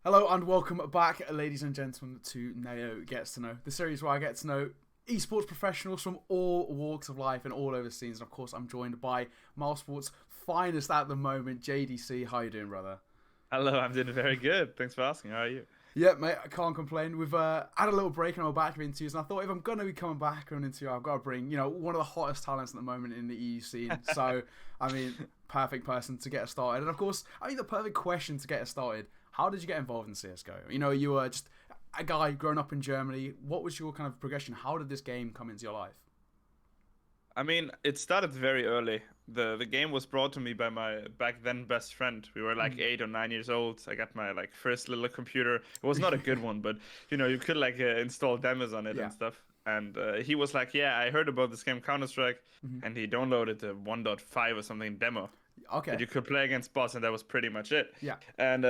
Hello and welcome back, ladies and gentlemen, to Ne0 Gets to Know, the series where I get to know esports professionals from all walks of life and all over scenes. And of course, I'm joined by Sports' finest at the moment, JDC. How you doing, brother? Hello, I'm doing very good. Thanks for asking. How are you? Yeah, mate, I can't complain. We've had a little break and we're back of interviews, and I thought if I'm going to be coming back on an interview, I've got to bring, one of the hottest talents at the moment in the EU scene. So, perfect person to get us started. And of course, the perfect question to get us started. How did you get involved in CSGO? You were just a guy growing up in Germany. What was your kind of progression? How did this game come into your life? It started very early. The game was brought to me by my back then best friend. We were like 8 or 9 years old. I got my first little computer. It was not a good one, but you could install demos on it Yeah. and stuff. And he was like, "Yeah, I heard about this game Counter-Strike," and he downloaded the 1.5 or something demo that Okay. you could play against bots, and that was pretty much it. Yeah. And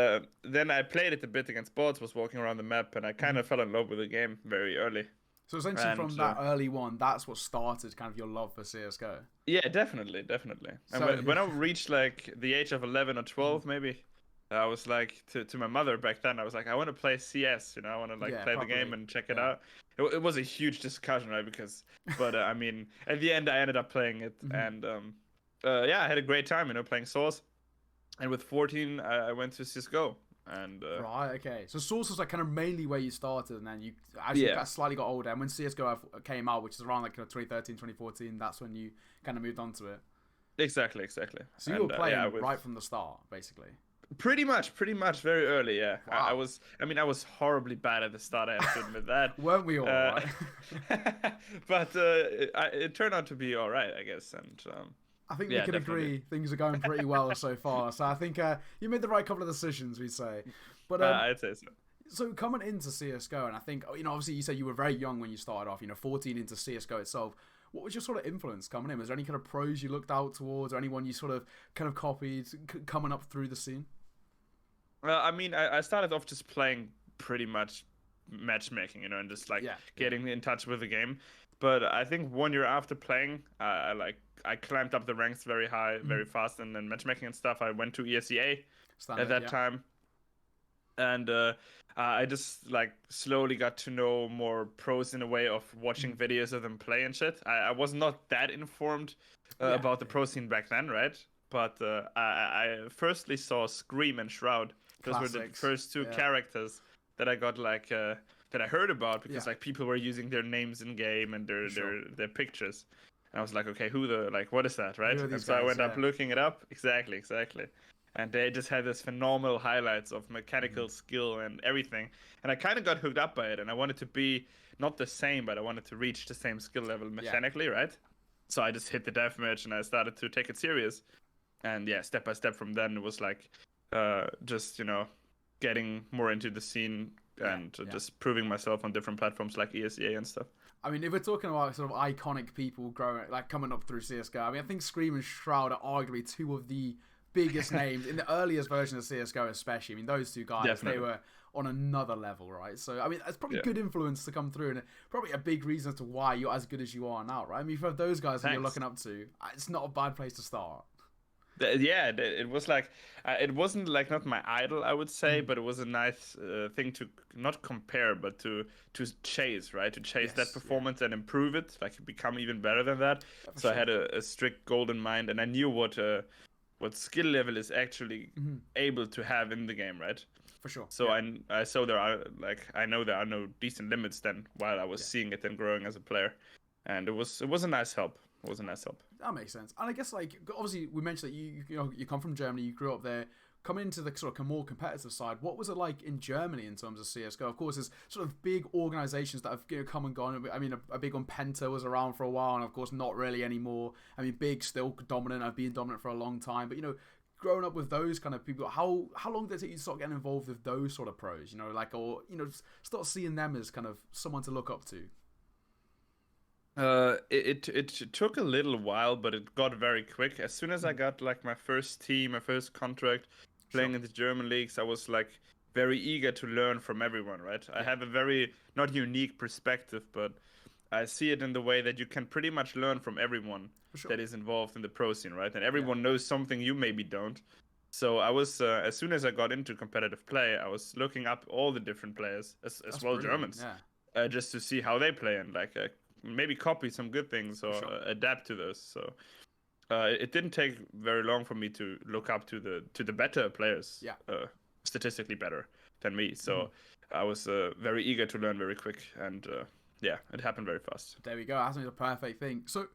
then I played it a bit against bots, was walking around the map, and I kind of fell in love with the game very early. So essentially, And from that early one, that's what started kind of your love for CS:GO. yeah, definitely. And So when I reached the age of 11 or 12, maybe, I was like to my mother back then. I was like, I want to play CS. I want to yeah, play the game probably. and check it Yeah. out. It was a huge discussion, right? But at the end, I ended up playing it, and yeah, I had a great time. Playing Source. And with 14, I went to CS:GO, and Right, okay. So Source was like kind of mainly where you started, and then you as you yeah, slightly got older, and when CS:GO came out, which is around like 2013, 2014, that's when you kind of moved on to it. exactly. So you were And yeah, playing with right from the start, basically. pretty much very early. Yeah, I Wow. was. I was horribly bad at the start. I have to admit that. Weren't we all, Uh, right? but it turned out to be all right, I guess. And I think we yeah, can definitely. agree things are going pretty well so far. So I think you made the right couple of decisions, we'd say. But I'd say so. so coming into CS:GO, and I think obviously you said you were very young when you started off. 14 into CS:GO itself. What was your sort of influence coming in? Was there any kind of pros you looked out towards, or anyone you sort of kind of copied coming up through the scene? I started off just playing pretty much matchmaking, and just Yeah, yeah. getting in touch with the game. But I think 1 year after playing, I climbed up the ranks very high, very fast, and then matchmaking and stuff. I went to ESEA at Standard, that yeah. time, and I just slowly got to know more pros in a way of watching videos of them play and shit. I was not that informed Yeah, about the pro scene back then, right? But I firstly saw Scream and Shroud. Those were the classics. first two Yeah, characters that I got that I heard about because yeah, people were using their names in game and for sure. their pictures. And I was like, okay, what is that, right? Who are And these so I guys? went Yeah. up looking it up. Exactly. And they just had this phenomenal highlights of mechanical skill and everything. And I kind of got hooked up by it. And I wanted to be not the same, but I wanted to reach the same skill level Yeah. mechanically, right? So I just hit the deathmatch and I started to take it serious. And yeah, step by step from then it was just getting more into the scene Yeah, and yeah. just proving myself on different platforms like ESEA and stuff. I mean, if we're talking about sort of iconic people growing, like coming up through CS:GO, I think Scream and Shroud are arguably two of the biggest names in the earliest version of CS:GO, especially. I mean, those two guys, they Definitely. were on another level, right? So, it's probably Yeah. good influence to come through, and probably a big reason as to why you're as good as you are now, right? I mean, if you have those guys that you're Thanks. looking up to, it's not a bad place to start. Yeah, it was it wasn't not my idol, I would say, but it was a nice thing to not compare, but to chase, right? To chase that Yes, yeah, performance and improve it, become even better than that. yeah, for So I sure. had a strict goal in mind, and I knew what skill level is actually able to have in the game, right? For sure. So Yeah, I saw there are I know there are no decent limits then while I was yeah. seeing it and growing as a player, and it was a nice help. It was a nice help. That makes sense. And I guess obviously we mentioned that you come from Germany, you grew up there. Coming into the sort of more competitive side, what was it like in Germany in terms of CS:GO? Of course, there's sort of big organizations that have come and gone. I mean, a big one, Penta, was around for a while, and of course, not really anymore. I mean, Big still dominant. I've been dominant for a long time, but growing up with those kind of people, how long did it take you to start getting involved with those sort of pros? Or start seeing them as kind of someone to look up to. It took a little while, but it got very quick. As soon as I got my first team, my first contract, Sure. playing in the German leagues, I was very eager to learn from everyone, right? I Yeah, have a very not unique perspective, but I see it in the way that you can pretty much learn from everyone for sure. that is involved in the pro scene, right? And Yeah. everyone knows something you maybe don't. So I was as soon as I got into competitive play, I was looking up all the different players as well brilliant. Germans, just to see how they play and like maybe copy some good things or adapt to those. So it didn't take very long for me to look up to the better players, statistically better than me. So I was very eager to learn very quick, and it happened very fast. There we go. That's the perfect thing. So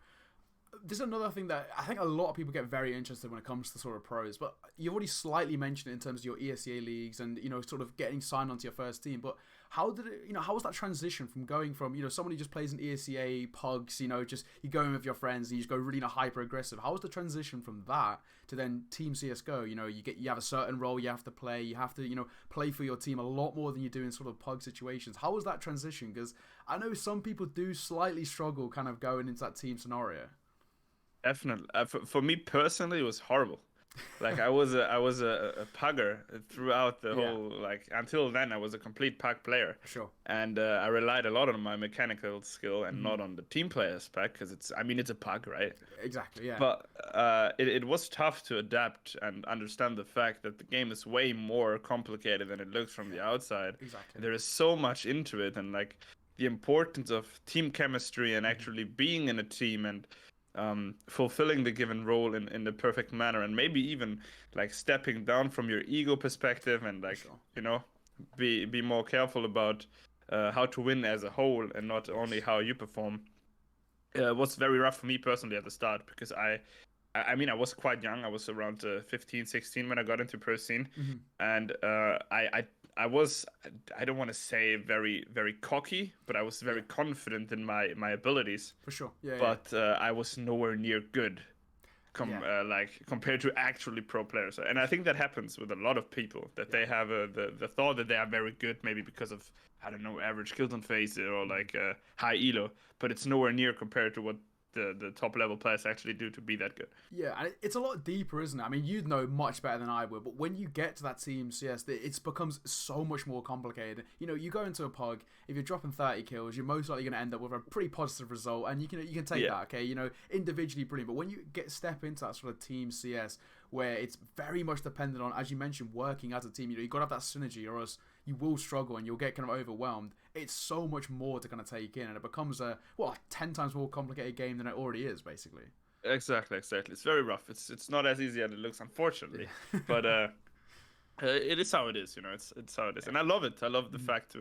this is another thing that I think a lot of people get very interested when it comes to sort of pros, but you've already slightly mentioned it in terms of your ESEA leagues and, you know, sort of getting signed onto your first team. But how did it, you know, how was that transition from going from, you know, someone who just plays in ESEA, pugs, you know, just you go in with your friends and you just go really, you know, hyper aggressive? How was the transition from that to then Team CSGO? You know, you have a certain role you have to play, you have to, you know, play for your team a lot more than you do in sort of pug situations. How was that transition? Because I know some people do slightly struggle kind of going into that team scenario. Definitely. For me personally, it was horrible. Like I was a pugger throughout the whole, like until then I was a complete pug player. Sure. And I relied a lot on my mechanical skill and not on the team play aspect, because it's a pug, right? Exactly, yeah. But it was tough to adapt and understand the fact that the game is way more complicated than it looks from the outside. Exactly. There is so much into it, and like the importance of team chemistry and actually being in a team and fulfilling the given role in the perfect manner, and maybe even like stepping down from your ego perspective and like you know be more careful about how to win as a whole and not only how you perform. Was very rough for me personally at the start, because I mean I was quite young. I was around 15, 16 when I got into pro scene, and I was, I don't want to say very, very cocky, but I was very confident in my abilities. For sure, yeah. But I was nowhere near good, like compared to actually pro players. And I think that happens with a lot of people, that they have the thought that they are very good, maybe because of, I don't know, average kills on face or like high elo, but it's nowhere near compared to what the top level players actually do to be that good. Yeah, and it's a lot deeper, isn't it? I mean, you'd know much better than I would, but when you get to that team CS, it becomes so much more complicated. You know, you go into a pug, if you're dropping 30 kills, you're most likely going to end up with a pretty positive result, and you can take that, okay? You know, individually brilliant, but when you step into that sort of team CS, where it's very much dependent on, as you mentioned, working as a team, you know, you've got to have that synergy, or else you will struggle and you'll get kind of overwhelmed. It's so much more to kind of take in, and it becomes a 10 times more complicated game than it already is, basically. Exactly. It's very rough. It's not as easy as it looks, unfortunately. But it is how it is, you know. It's how it is, and I love it. I love the fact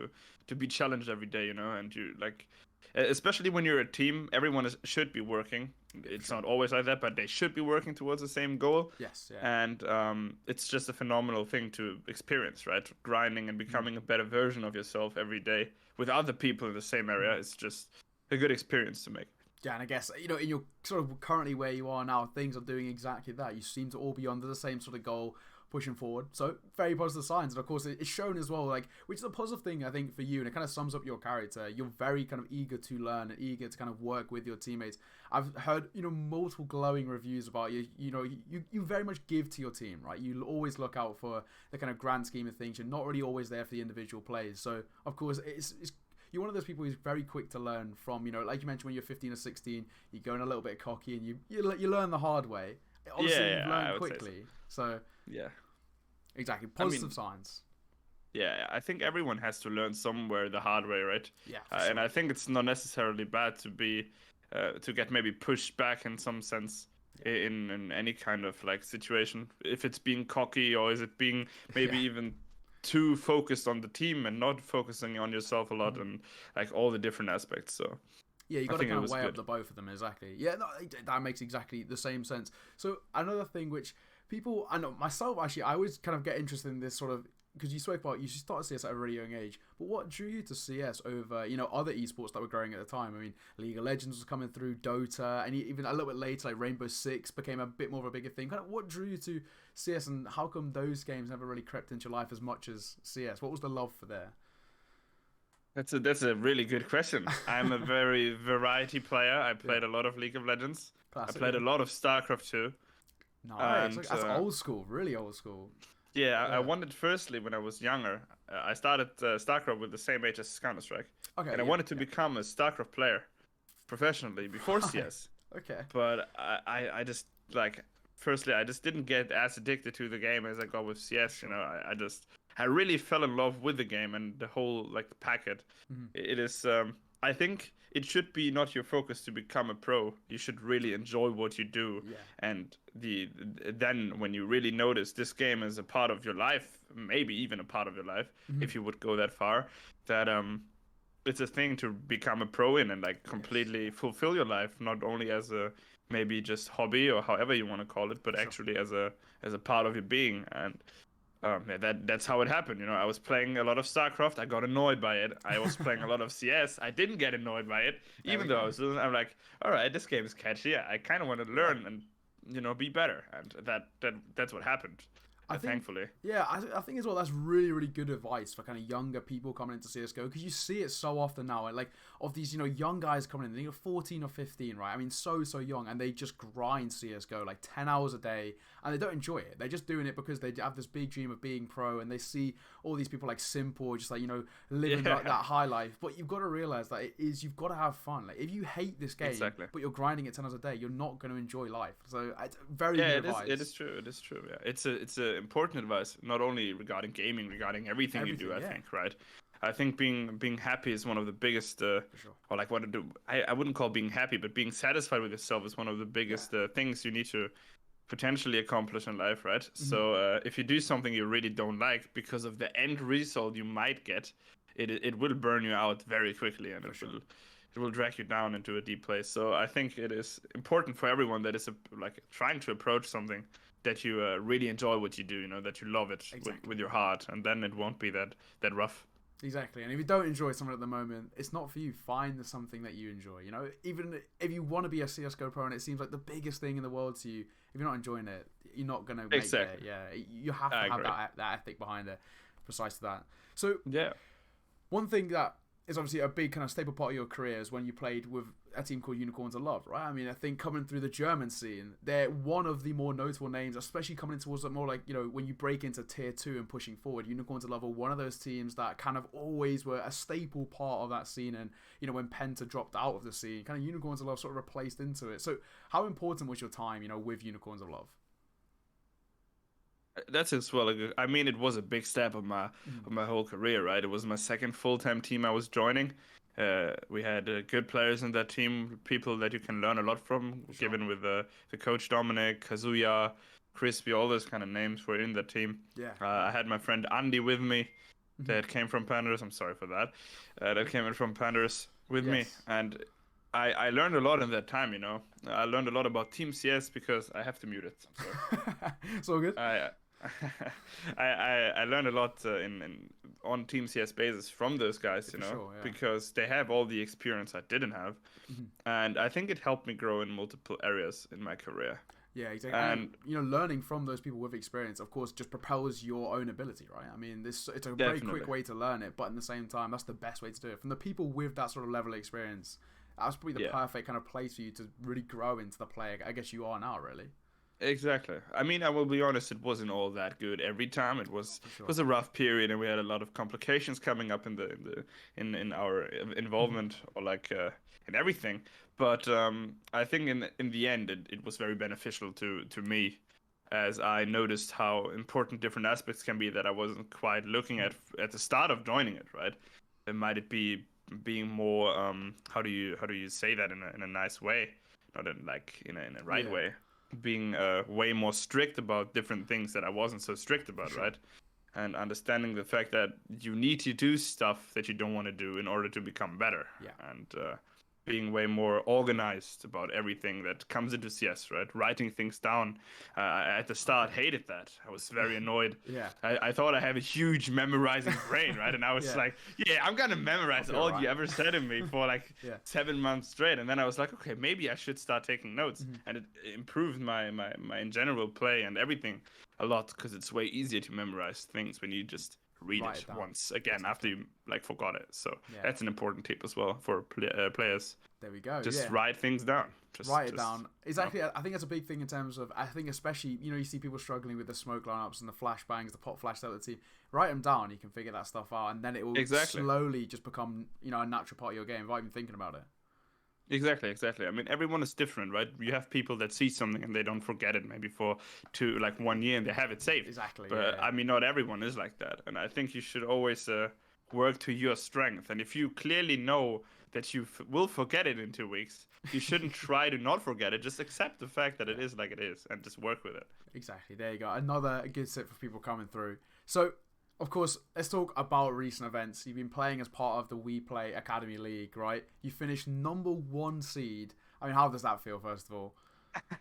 to be challenged every day, you know, and you like, especially when you're a team, everyone should be working. It's not always like that, but they should be working towards the same goal. Yes, yeah. And it's just a phenomenal thing to experience, right? Grinding and becoming a better version of yourself every day with other people in the same area. It's just a good experience to make. Yeah, and I guess, you know, in your sort of currently where you are now, things are doing exactly that. You seem to all be under the same sort of goal, pushing forward. So very positive signs. And of course, it's shown as well, like, which is a positive thing, I think, for you. And it kind of sums up your character. You're very kind of eager to learn and eager to kind of work with your teammates. I've heard, you know, multiple glowing reviews about you. You know, you very much give to your team, right? You always look out for the kind of grand scheme of things. You're not really always there for the individual plays. So, of course, it's you're one of those people who's very quick to learn from, you know, like you mentioned, when you're 15 or 16, you're going a little bit cocky and you learn the hard way. Obviously, you learn quickly. So, yeah. Exactly. Positive signs. Yeah, I think everyone has to learn somewhere the hard way, right? Yeah. Sure. And I think it's not necessarily bad to be, to get maybe pushed back in some sense in any kind of like situation. If it's being cocky, or is it being maybe even too focused on the team and not focusing on yourself a lot and like all the different aspects. So yeah, you got to kind of weigh up the both of them. Exactly. Yeah, no, that makes exactly the same sense. So another thing which people, I know myself actually, I always kind of get interested in this sort of, because you spoke about you started CS at a really young age, but what drew you to CS over, you know, other esports that were growing at the time? I mean, League of Legends was coming through, Dota, and even a little bit later, like Rainbow Six became a bit more of a bigger thing. Kind of what drew you to CS, and how come those games never really crept into your life as much as CS? What was the love for there? That's a really good question. I'm a very variety player. I played a lot of League of Legends. Classic. I played a lot of StarCraft too. Nice. That's old school, really old school. Yeah, I wanted, firstly, when I was younger, I started StarCraft with the same age as Counter-Strike. Okay, and I wanted to become a StarCraft player professionally before CS. Okay. But I just, like, firstly, I just didn't get as addicted to the game as I got with CS. You know, I really fell in love with the game and the whole like packet. It is. I think it should be not your focus to become a pro. You should really enjoy what you do, and then when you really notice this game is a part of your life, maybe even a part of your life, if you would go that far, that it's a thing to become a pro in and like completely fulfill your life, not only as a maybe just hobby or however you want to call it, but actually as a part of your being. And that's how it happened. You know, I was playing a lot of StarCraft. I got annoyed by it. I was playing a lot of CS. I didn't get annoyed by it, even though I'm like, all right, this game is catchy. I kind of want to learn and, you know, be better. And that's what happened. Thankfully. Yeah, I think as well that's really, really good advice for kind of younger people coming into CSGO, because you see it so often now, like of these, you know, young guys coming in, they're 14 or 15, right? I mean, so young, and they just grind CSGO like 10 hours a day, and they don't enjoy it. They're just doing it because they have this big dream of being pro, and they see all these people like Simple, just like, you know, living like that high life. But you've got to realize that you've got to have fun. Like if you hate this game, but you're grinding it 10 hours a day, you're not going to enjoy life. So it's very good advice. It is true. It is true. Yeah, it's a important advice, not only regarding gaming, regarding everything you do. I think, right? I think being happy is one of the biggest, or like what to do. I wouldn't call being happy, but being satisfied with yourself is one of the biggest things you need to potentially accomplish in life, right? So if you do something you really don't like, because of the end result you might get, it will burn you out very quickly, and it will drag you down into a deep place. So I think it is important for everyone that is like trying to approach something that you really enjoy what you do, you know, that you love it with your heart, and then it won't be that rough. Exactly. And if you don't enjoy something at the moment, it's not for you. Find something that you enjoy. You know, even if you want to be a CSGO pro and it seems like the biggest thing in the world to you, if you're not enjoying it, you're not going to make it. Yeah, you have to have that ethic behind it. Precisely that. So, one thing that is obviously a big kind of staple part of your career is when you played with a team called Unicorns of Love, right? I mean, I think coming through the German scene, they're one of the more notable names, especially coming in towards more like, you know, when you break into tier 2 and pushing forward. Unicorns of Love are one of those teams that kind of always were a staple part of that scene. And, you know, when Penta dropped out of the scene, kind of Unicorns of Love sort of replaced into it. So how important was your time, you know, with Unicorns of Love? That's as well. I mean, it was a big step of my whole career, right? It was my second full-time team I was joining. We had good players in that team, people that you can learn a lot from, given with the coach Dominic, Kazuya, Crispy, all those kind of names were in that team. Yeah. I had my friend Andy with me that came from Panthers. I'm sorry for that. That came in from Panthers with me. And I learned a lot in that time, you know. I learned a lot about Team CS because I have to mute it. I'm sorry. It's all good. I learned a lot on Team CS basis from those guys, you know, because they have all the experience I didn't have, and I think it helped me grow in multiple areas in my career. Yeah, exactly. And you know, learning from those people with experience, of course, just propels your own ability, right? I mean, it's a very quick way to learn it, but at the same time, that's the best way to do it. From the people with that sort of level of experience, that was probably the perfect kind of place for you to really grow into the player I guess you are now, really. Exactly. I mean, I will be honest, it wasn't all that good every time. It was a rough period, and we had a lot of complications coming up in our involvement or like in everything. But I think in the end, it was very beneficial to me, as I noticed how important different aspects can be that I wasn't quite looking at the start of joining it. Right? Might it be being more how do you say that in a nice way, not in a right way. Being way more strict about different things that I wasn't so strict about, right? And understanding the fact that you need to do stuff that you don't want to do in order to become better. Yeah. And being way more organized about everything that comes into CS, right? Writing things down. At the start, hated that. I was very annoyed. I thought I have a huge memorizing brain, right? And I was like, I'm going to memorize all you ever said to me for like 7 months straight. And then I was like, okay, maybe I should start taking notes. And it improved my in general play and everything a lot, because it's way easier to memorize things when you just read it once again after you like forgot it. So that's an important tip as well for players. There we go. Just write things down. Write it down. Exactly. I think that's a big thing in terms of, I think especially, you know, you see people struggling with the smoke lineups and the flashbangs, the pop flash ability. Write them down. You can figure that stuff out, and then it will slowly just become, you know, a natural part of your game without even thinking about it. Exactly, exactly. I mean, everyone is different, right? You have people that see something and they don't forget it maybe for like 1 year and they have it saved. Exactly. But Yeah. I mean, not everyone is like that. And I think you should always work to your strength. And if you clearly know that you will forget it in 2 weeks, you shouldn't try to not forget it. Just accept the fact that it is like it is and just work with it. Exactly. There you go. Another good tip for people coming through. So, of course, let's talk about recent events. You've been playing as part of the We Play Academy League, right? You finished #1 seed. I mean, how does that feel, first of all?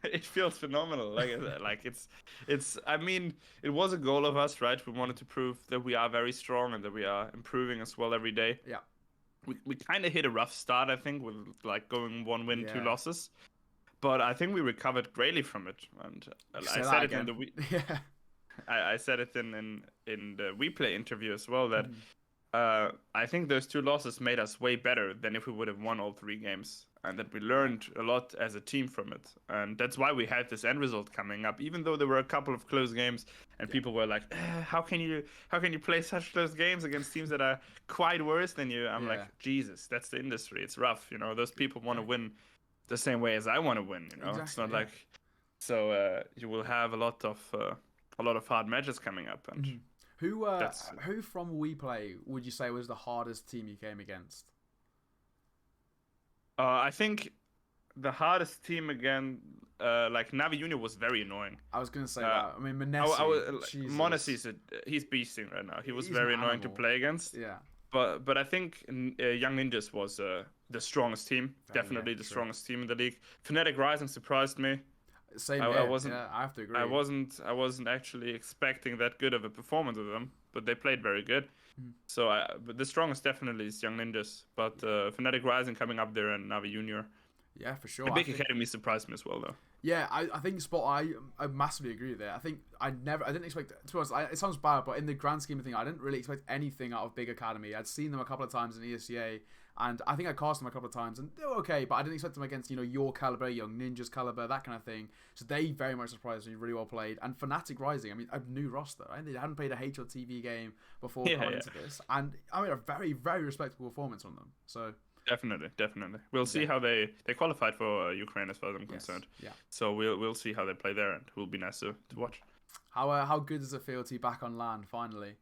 It feels phenomenal. Like it's. I mean, it was a goal of us, right? We wanted to prove that we are very strong and that we are improving as well every day. Yeah. We kind of hit a rough start, I think, with like going 1 win, 2 losses. But I think we recovered greatly from it. And I said it in the yeah. I said it in the We Play interview as well that I think those 2 losses made us way better than if we would have won all 3 games, and that we learned a lot as a team from it. And that's why we had this end result coming up, even though there were a couple of close games, and people were like, "How can you play such close games against teams that are quite worse than you?" I'm like, Jesus, that's the industry. It's rough, you know. Those people want to win the same way as I want to win, you know. Exactly, it's not like so. You will have a lot of hard matches coming up, and who from We Play would you say was the hardest team you came against? I think the hardest team again, like Navi Junior was very annoying. I was gonna say that. I mean, Messi. Monesi's he's beasting right now. He was He's very an annoying to animal. play against. Yeah. But I think Young Ninjas was the strongest team, definitely yeah, the true. strongest team in the league. Fnatic Rising surprised me. Same I here. wasn't. Yeah, I have to agree. I wasn't actually expecting that good of a performance of them, but they played very good. So but the strongest definitely is Young Ninjas, but Fnatic Rising coming up there and Navi Junior. Yeah, for sure. The Big Academy surprised me as well, though. Yeah, I think I massively agree with it. I think I didn't expect, to be honest, it sounds bad, but in the grand scheme of things, I didn't really expect anything out of Big Academy. I'd seen them a couple of times in ESCA, and I think I cast them a couple of times, and they were okay, but I didn't expect them against, your caliber, Young Ninjas caliber, that kind of thing. So they very much surprised me, really well played. And Fnatic Rising, I mean, a new roster, right? They hadn't played a HLTV game before coming into this, and I mean, a very, very respectable performance from them. So Definitely. We'll see how they qualified for Ukraine as far as I'm concerned. Yeah. So we'll see how they play there, and it will be nice to watch. How good does it feel to be back on land finally?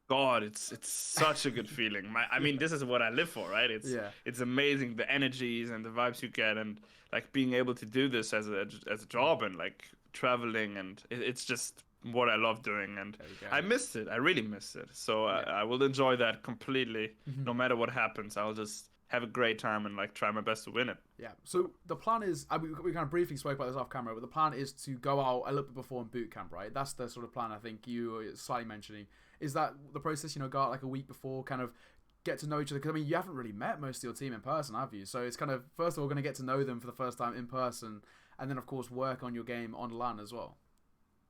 God, it's such a good feeling. I mean, this is what I live for, right? It's amazing, the energies and the vibes you get, and like being able to do this as a job, and like traveling, and it's just what I love doing, and I missed it. I really missed it. So I will enjoy that completely, no matter what happens. I'll just have a great time and like try my best to win it. Yeah. So the plan is, we kind of briefly spoke about this off camera, but the plan is to go out a little bit before in boot camp, right? That's the sort of plan I think you were slightly mentioning. Is that the process? Go out like a week before, kind of get to know each other? Because I mean, you haven't really met most of your team in person, have you? So it's kind of first of all going to get to know them for the first time in person, and then of course work on your game on LAN as well.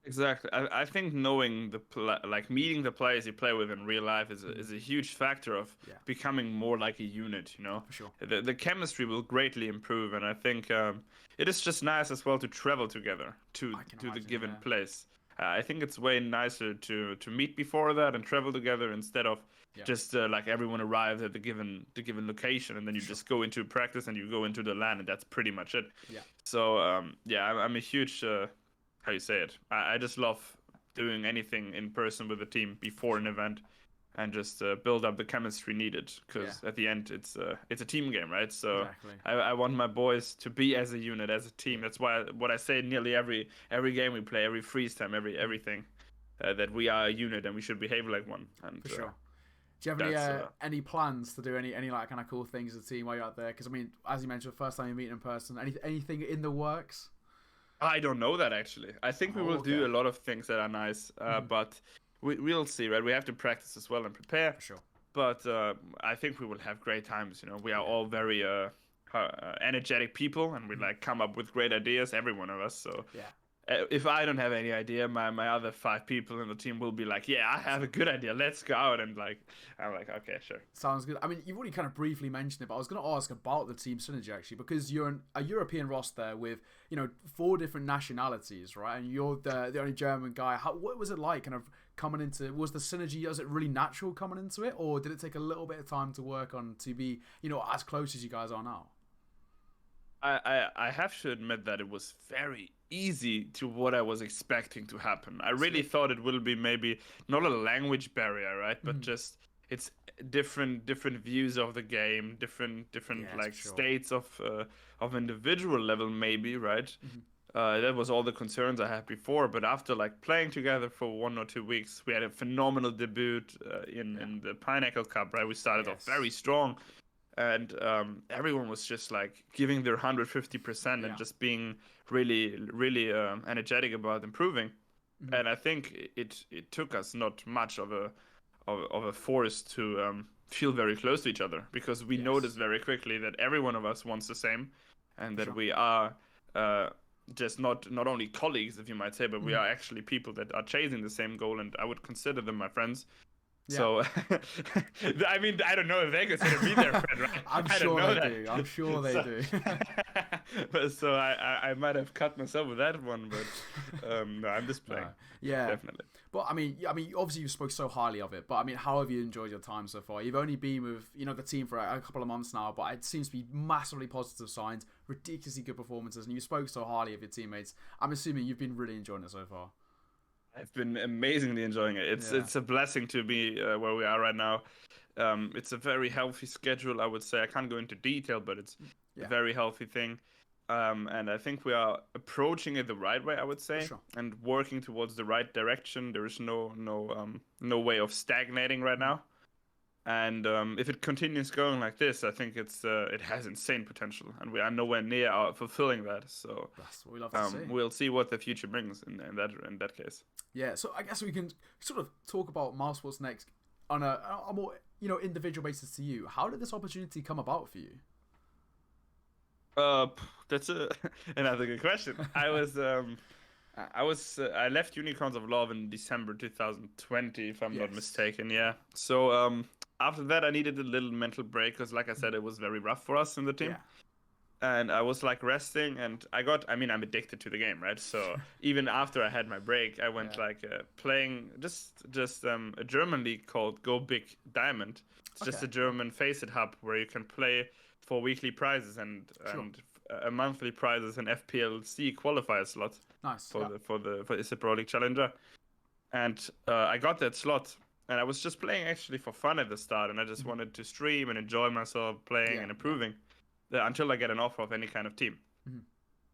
Exactly. I think knowing like meeting the players you play with in real life is a huge factor of becoming more like a unit, For sure. The chemistry will greatly improve, and I think it is just nice as well to travel together to the given place. I think it's way nicer to meet before that and travel together instead of just like everyone arrives at the given location, and then you just go into practice and you go into the LAN, and that's pretty much it. Yeah. So I'm a huge how you say it. I just love doing anything in person with the team before an event, and just build up the chemistry needed. Because at the end, it's a team game, right? So I want my boys to be as a unit, as a team. That's why what I say nearly every game we play, every freeze time, everything, that we are a unit and we should behave like one. And for sure. Do you have any plans to do any like kind of cool things as a team while you're out there? Because I mean, as you mentioned, the first time you meet in person, anything in the works? I don't know that actually. I think we will do a lot of things that are nice, but we'll see, right? We have to practice as well and prepare. For sure. But I think we will have great times. We are all very energetic people, and we like come up with great ideas, every one of us. So if I don't have any idea, my other 5 people in the team will be like, yeah, I have a good idea. Let's go out. And like, I'm like, okay, sure. Sounds good. I mean, you've already kind of briefly mentioned it, but I was going to ask about the team synergy actually, because you're a European roster with, 4 different nationalities, right? And you're the only German guy. What was it like kind of coming into, was the synergy, was it really natural coming into it? Or did it take a little bit of time to work on to be, as close as you guys are now? I have to admit that it was very easy to what I was expecting to happen. I really Sick. thought it will be maybe not a language barrier, right? But Mhm. just it's different views of the game, different Yes, for like sure. states of individual level maybe, right? Mhm. That was all the concerns I had before, but after like playing together for 1 or 2 weeks, we had a phenomenal debut Yeah. in the Pineapple Cup, right? We started off very Yes. strong, and everyone was just like giving their 150% and Yeah. just being really energetic about improving. Mhm. And I think it took us not much of a force to feel very close to each other, because we noticed Yes. very quickly that every one of us wants the same, and For that sure. we are just not only colleagues, if you might say, but we Mhm. are actually people that are chasing the same goal, and I would consider them my friends. Yeah. So, I mean, I don't know if they consider me their friend, right? I'm I don't sure know they that. do. I'm sure they So, do. but so I might have cut myself with that one, but no, I'm just No. playing, Yeah. definitely. But I mean, obviously you spoke so highly of it. But I mean, how have you enjoyed your time so far? You've only been with the team for a couple of months now, but it seems to be massively positive signs, ridiculously good performances, and you spoke so highly of your teammates. I'm assuming you've been really enjoying it so far. I've been amazingly enjoying it. Yeah. It's a blessing to be where we are right now. It's a very healthy schedule, I would say. I can't go into detail, but it's a Yeah. very healthy thing. And I think we are approaching it the right way, I would For say, sure. and working towards the right direction. There is no way of stagnating right Mhm. now. And if it continues going like this, I think it has insane potential, and we are nowhere near fulfilling that. So That's what we love to see. we'll see what the future brings in that case. Yeah, so I guess we can sort of talk about Mouse Sports next on a more individual basis to you. How did this opportunity come about for you? That's another good question. I left Unicorns of Love in December 2020, if I'm not Yes. mistaken. Yeah. So after that, I needed a little mental break because, like I said, it was very rough for us in the team, Yeah. and I was like resting, and I mean, I'm addicted to the game, right? So even after I had my break, I went Yeah. like playing just a German league called Go Big Diamond. It's just Okay. a German Faceit hub where you can play for weekly prizes Sure. and a monthly prizes and FPLC qualifier slot Nice. for Yeah. the Pro League Challenger. And I got that slot, and I was just playing actually for fun at the start, and I just Mhm. wanted to stream and enjoy myself playing Yeah. and Yeah. improving until I get an offer of any kind of team. Mhm.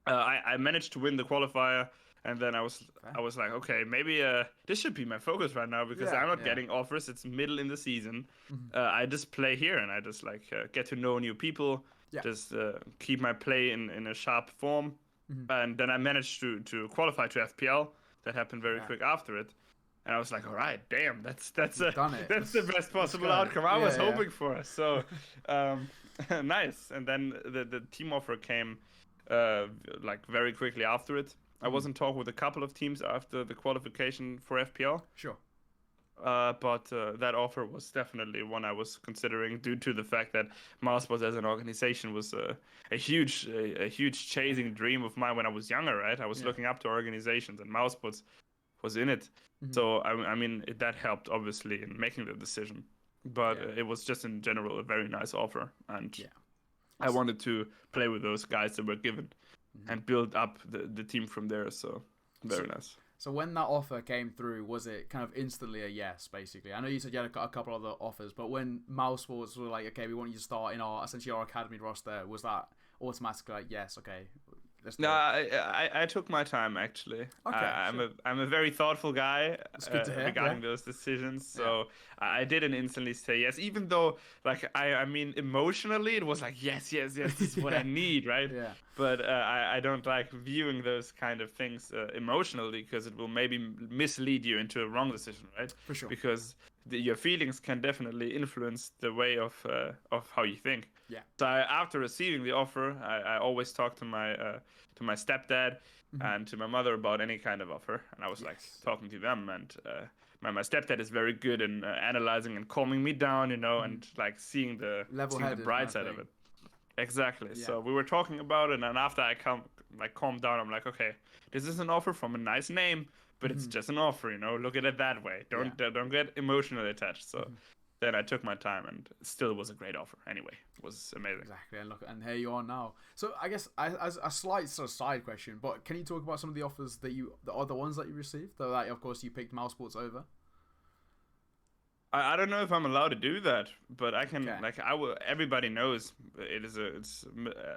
I managed to win the qualifier, and then Fair. I was like, okay, maybe this should be my focus right now, because Yeah. I'm not Yeah. getting offers. It's middle in the season. Mhm. I just play here, and I just like get to know new people, Yeah. just keep my play in a sharp form, Mhm. and then I managed to qualify to FPL. That happened very Yeah. quick after it. And I was like, all right, damn, You've done it. that's the best Let's possible go. outcome I was Yeah. Yeah. hoping for. So, nice. And then the team offer came, like very quickly after it. I Mhm. was in talk with a couple of teams after the qualification for FPL, Sure. but that offer was definitely one I was considering, due to the fact that Mousesports as an organization was a huge chasing dream of mine when I was younger. Right, I was Yeah. looking up to organizations, and Mousesports was in it. Mhm. So I mean, that helped obviously in making the decision. But Yeah. it was just in general a very nice offer, and Yeah. I wanted to play with those guys that were given Mhm. and build up the team from there. So very So, nice. so when that offer came through, was it kind of instantly a yes? Basically, I know you said you had a couple other offers, but when Mouse Sports were like, okay, we want you to start in our essentially our academy roster, was that automatically like yes? Okay, let's do No, it. I took my time actually. Okay, I'm sure. a very thoughtful guy It's good to hear. Yeah. regarding those decisions. Yeah. So I didn't instantly say yes, even though like I mean emotionally it was like yes, this is what I Yeah. need, right? Yeah. But I don't like viewing those kind of things emotionally, because it will maybe mislead you into a wrong decision, right? For sure. Because your feelings can definitely influence the way of how you think. Yeah. So after receiving the offer, I always talk to my stepdad Mhm. and to my mother about any kind of offer, and I was like Yes. talking to them, and my stepdad is very good in analyzing and calming me down, Mhm. and like seeing the Level-headed kind bright of side of thing. it. Exactly. Yeah. So we were talking about it, and after I calmed down, I'm like, okay, this is an offer from a nice name, but it's Mhm. just an offer, look at it that way. Yeah. Don't get emotionally attached. So Mhm. then I took my time, and it still was a great offer. Anyway, it was amazing. Exactly, and look, and here you are now. So I guess as a slight sort of side question, but can you talk about some of the offers the other ones that you received? Though that of course you picked Mouse Sports over. I don't know if I'm allowed to do that, but I can. Okay. Like I will. Everybody knows it's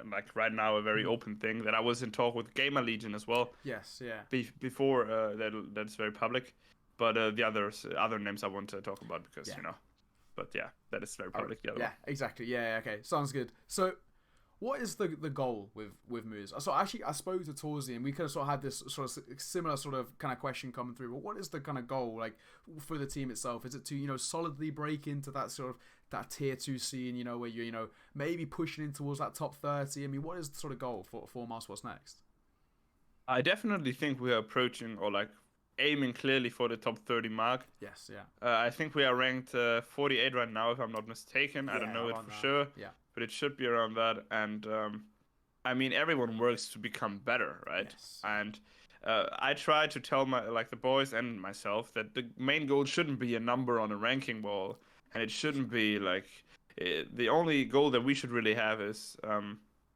like right now a very open thing that I was in talk with Gamer Legion as well. Yes, yeah. Before that's very public, but the other names I want to talk about because But yeah, that is very public. The other one. Exactly. Yeah, okay, sounds good. So, what is the goal with Mouz? So actually, I spoke to Torsi, and we kind of sort of had this sort of similar sort of kind of question coming through. But what is the kind of goal like for the team itself? Is it to solidly break into that sort of that tier 2 scene? Where you're maybe pushing in towards that top 30. I mean, what is the sort of goal for Mouse What's Next? I definitely think we are approaching or like aiming clearly for the top 30 mark. Yes, yeah. I think we are ranked 48 right now, if I'm not mistaken. I don't know it for sure. Yeah. But it should be around that. And I mean, everyone works to become better, right? Yes. And I try to tell the boys and myself that the main goal shouldn't be a number on a ranking wall, and it shouldn't be like the only goal that we should really have is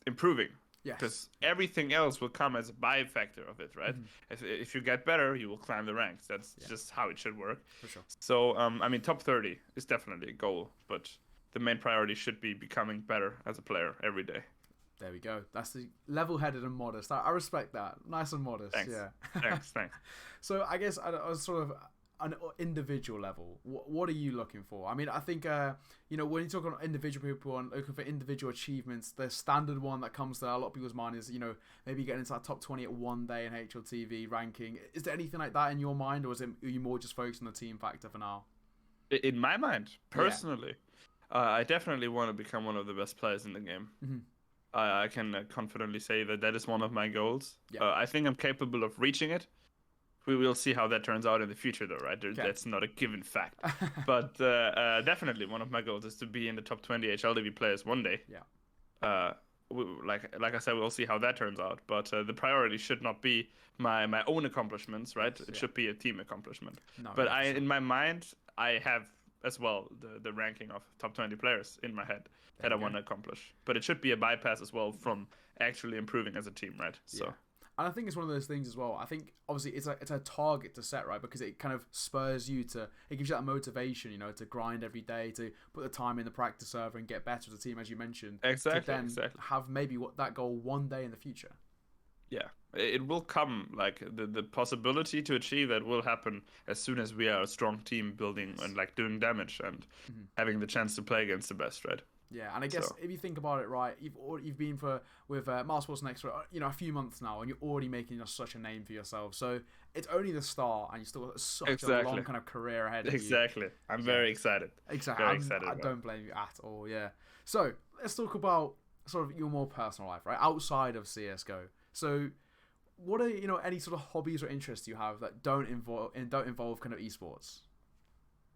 improving. Yes. Because everything else will come as a byfactor of it, right? Mm-hmm. If you get better, you will climb the ranks. That's just how it should work. For sure. So, I mean, top 30 is definitely a goal, but the main priority should be becoming better as a player every day. There we go. That's the level-headed and modest. I respect that. Nice and modest. Thanks. Yeah. Thanks. So I guess I was sort of an individual level. What are you looking for? I mean, I think when you talk on individual people and looking for individual achievements, the standard one that comes to a lot of people's mind is maybe getting into that top 20 at one day in HLTV ranking. Is there anything like that in your mind, or are you more just focused on the team factor for now? In my mind, personally, I definitely want to become one of the best players in the game. Mm-hmm. I can confidently say that is one of my goals. Yeah. I think I'm capable of reaching it. We will see how that turns out in the future, though, right? That's not a given fact. But definitely one of my goals is to be in the top 20 HLTV players one day. Yeah. Like I said, we'll see how that turns out. But the priority should not be my own accomplishments, right? It should be a team accomplishment. No, but in my mind, I have as well the ranking of top 20 players in my head that I want to accomplish. But it should be a bypass as well from actually improving as a team, right? So. Yeah. And I think it's one of those things as well. I think obviously it's a target to set, right? Because it kind of spurs you it gives you that motivation, to grind every day, to put the time in the practice server and get better as a team, as you mentioned. Exactly. To then have maybe that goal one day in the future. Yeah, it will come. Like the possibility to achieve that will happen as soon as we are a strong team building and like doing damage and having the chance to play against the best, right? Yeah, and I guess if you think about it, right, you've been with Mouse Sports Next for a few months now, and you're already making such a name for yourself. So it's only the start, and you still got such a long kind of career ahead of you. Exactly. I'm very excited. Exactly. I don't blame you at all. Yeah. So let's talk about sort of your more personal life, right, outside of CS:GO. So what are any sort of hobbies or interests you have that don't involve kind of esports?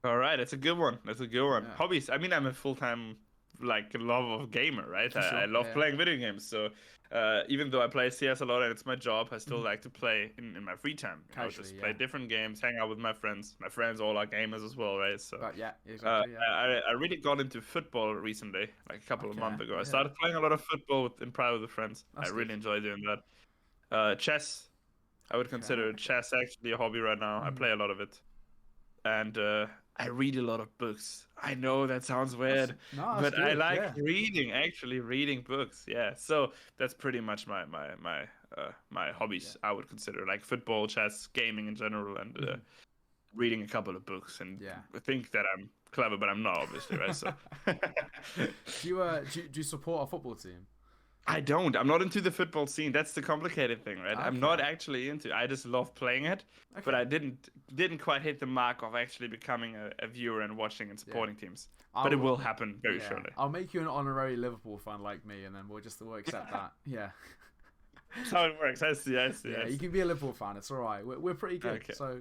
All right, that's a good one. Yeah. Hobbies. I mean, I'm a full-time love of gamer, right? Sure. I love playing video games. So even though I play CS a lot and it's my job, I still like to play in my free time. Just play different games, hang out with my friends. My friends all are gamers as well, right? So exactly. I really got into football recently, like a couple of months ago. I started playing a lot of football in private with friends. I really enjoy doing that. Chess. I would consider chess actually a hobby right now. I play a lot of it. And I read a lot of books. I know that sounds weird, but good. I like reading books. Yeah, so that's pretty much my hobbies. I would consider like football, chess, gaming in general, and reading a couple of books. And I think that I'm clever, but I'm not, obviously, right? So, do you support a football team? I don't. I'm not into the football scene. That's the complicated thing, right? Okay. I'm not actually into it. I just love playing it, but I didn't quite hit the mark of actually becoming a viewer and watching and supporting teams. But it will happen very shortly. I'll make you an honorary Liverpool fan like me, and then we'll accept that. Yeah. That's how it works. I see. Yeah, you can be a Liverpool fan. It's all right. We're pretty good. Okay. So.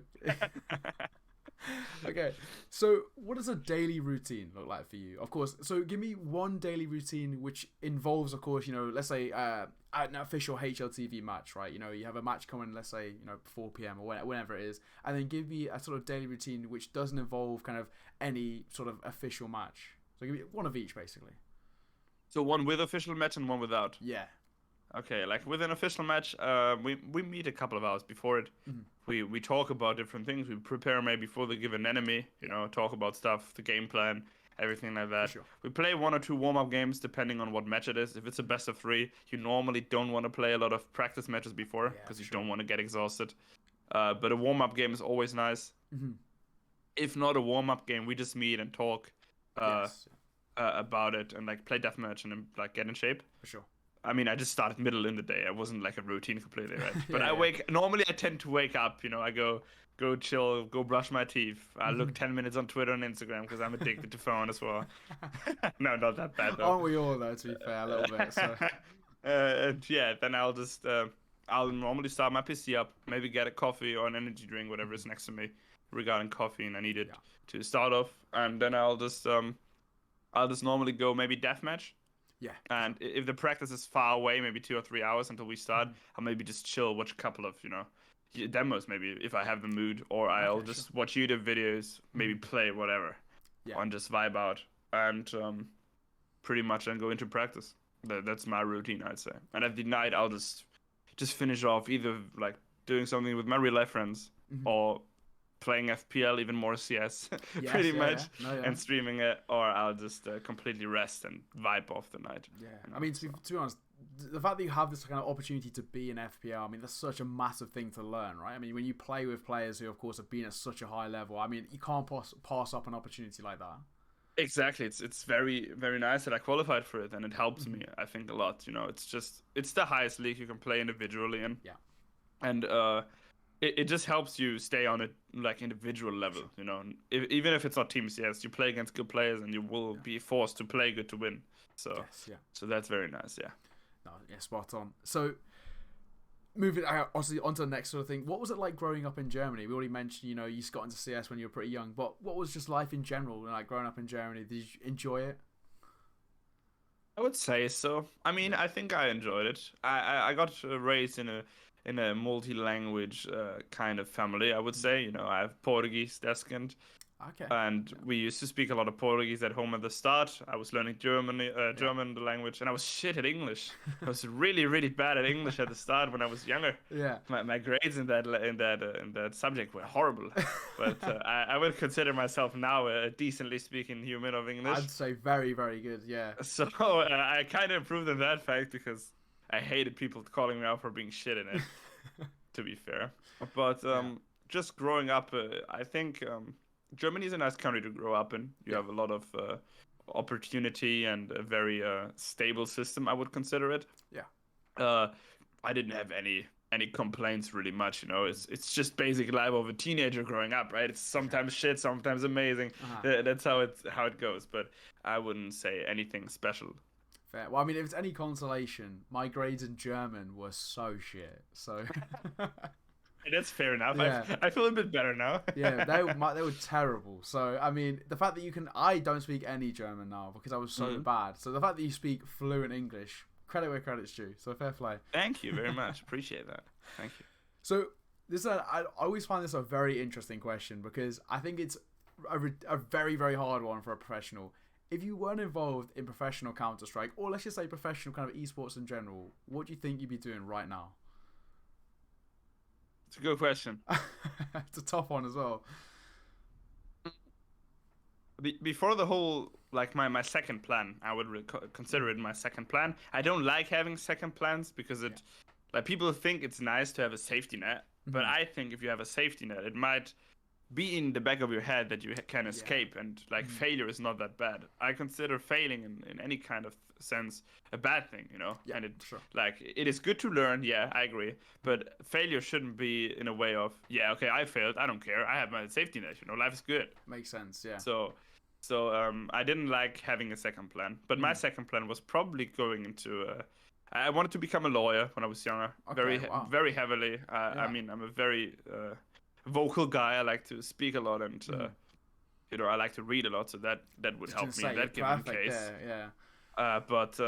Okay, so what does a daily routine look like for you? Of course, so give me one daily routine which involves, of course, let's say an official HLTV match, right? You have a match coming, let's say, 4 p.m. or whenever it is, and then give me a sort of daily routine which doesn't involve kind of any sort of official match. So give me one of each, basically. So one with official match and one without. Yeah. Okay, like with an official match, we meet a couple of hours before it. Mm-hmm. We talk about different things. We prepare maybe for the given enemy. Talk about stuff, the game plan, everything like that. Sure. We play 1 or 2 warm-up games depending on what match it is. If it's a best of 3, you normally don't want to play a lot of practice matches before because you don't want to get exhausted. But a warm-up game is always nice. Mm-hmm. If not a warm-up game, we just meet and talk about it and like play deathmatch and then like get in shape. For sure. I mean, I just started middle in the day. I wasn't like a routine completely, right? But Yeah, normally I tend to wake up, I go chill, go brush my teeth. I look 10 minutes on Twitter and Instagram because I'm addicted to phone as well. No, not that bad though. Aren't we all though, to be fair, a little bit, so. Then I'll just, I'll normally start my PC up, maybe get a coffee or an energy drink, whatever is next to me regarding coffee and I need it to start off. And then I'll just normally go maybe deathmatch. Yeah. And if the practice is far away, maybe 2 or 3 hours until we start, I'll maybe just chill, watch a couple of, demos maybe if I have the mood, or I'll just watch YouTube videos, maybe play whatever, and just vibe out, and pretty much then go into practice. That's my routine, I'd say. And at the night, I'll just finish off either like doing something with my real life friends or playing FPL, even more CS, pretty much, and streaming it, or I'll just completely rest and vibe off the night. Yeah, I mean, to be honest, the fact that you have this kind of opportunity to be in FPL, I mean, that's such a massive thing to learn, right? I mean, when you play with players who, of course, have been at such a high level, I mean, you can't pass up an opportunity like that. Exactly, it's very, very nice that I qualified for it, and it helps me, I think, a lot. It's the highest league you can play individually in. Yeah, and it just helps you stay on a like individual level, even if it's not team CS, you play against good players and you will be forced to play good to win. So so that's very nice. No, spot on. So moving obviously onto the next sort of thing, what was it like growing up in Germany? We already mentioned, you got into CS when you were pretty young, but what was just life in general, like growing up in Germany? Did you enjoy it? I would say so. I mean, I think I enjoyed it. I got raised in a multi-language kind of family, I would say. I have Portuguese descent. Okay. And we used to speak a lot of Portuguese at home at the start. I was learning German, the language, and I was shit at English. I was really, really bad at English at the start when I was younger. Yeah. My grades in that subject were horrible. But I would consider myself now a decently speaking human of English. I'd say very, very good. Yeah. So I kind of improved in that fact because I hated people calling me out for being shit in it. To be fair, but just growing up, I think. Germany is a nice country to grow up in. You have a lot of opportunity and a very stable system, I would consider it. Yeah. I didn't have any complaints really much, It's just basic life of a teenager growing up, right? It's sometimes shit, sometimes amazing. That's how it goes. But I wouldn't say anything special. Fair. Well, I mean, if it's any consolation, my grades in German were so shit. So. That's fair enough. Yeah. I feel a bit better now. Yeah, they were terrible. So, I mean, the fact that I don't speak any German now because I was so bad. So, the fact that you speak fluent English, credit where credit's due. So, fair play. Thank you very much. Appreciate that. Thank you. So, I always find this a very interesting question because I think it's a very, very hard one for a professional. If you weren't involved in professional Counter-Strike, or let's just say professional kind of esports in general, what do you think you'd be doing right now? It's a good question. It's a tough one as well. Before the whole, like my second plan, I would consider it my second plan. I don't like having second plans because like people think it's nice to have a safety net, but I think if you have a safety net, it might be in the back of your head that you can escape, and like failure is not that bad. I consider failing in any kind of sense a bad thing, Yeah, and sure. like it is good to learn. Yeah, I agree, but failure shouldn't be in a way of okay, I failed, I don't care, I have my safety net. Life is good. Makes sense. Yeah. So I didn't like having a second plan, but my second plan was probably going into. I wanted to become a lawyer when I was younger, very heavily. I mean, I'm a very vocal guy. I like to speak a lot, and I like to read a lot, so that would Just help me in say that given perfect case. there, yeah. But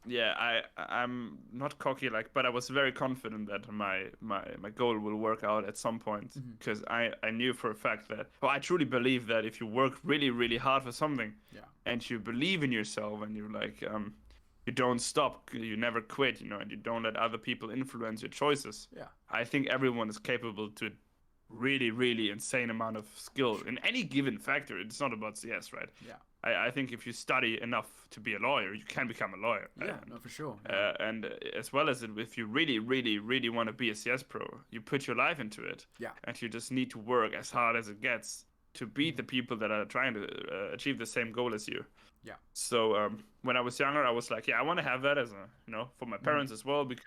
yeah, I'm not cocky but I was very confident that my goal will work out at some point because I knew for a fact that, well, I truly believe that if you work really really hard for something, and you believe in yourself, and you you don't stop, you never quit, and you don't let other people influence your choices. Yeah. I think everyone is capable to really really insane amount of skill in any given factor. It's not about CS, right? Yeah. I think if you study enough to be a lawyer, you can become a lawyer. Yeah, no, for sure. Yeah. And as well as if you really, really, really want to be a CS pro, you put your life into it. Yeah. And you just need to work as hard as it gets to beat the people that are trying to achieve the same goal as you. Yeah. So when I was younger, I was like, yeah, I want to have that as for my parents as well, because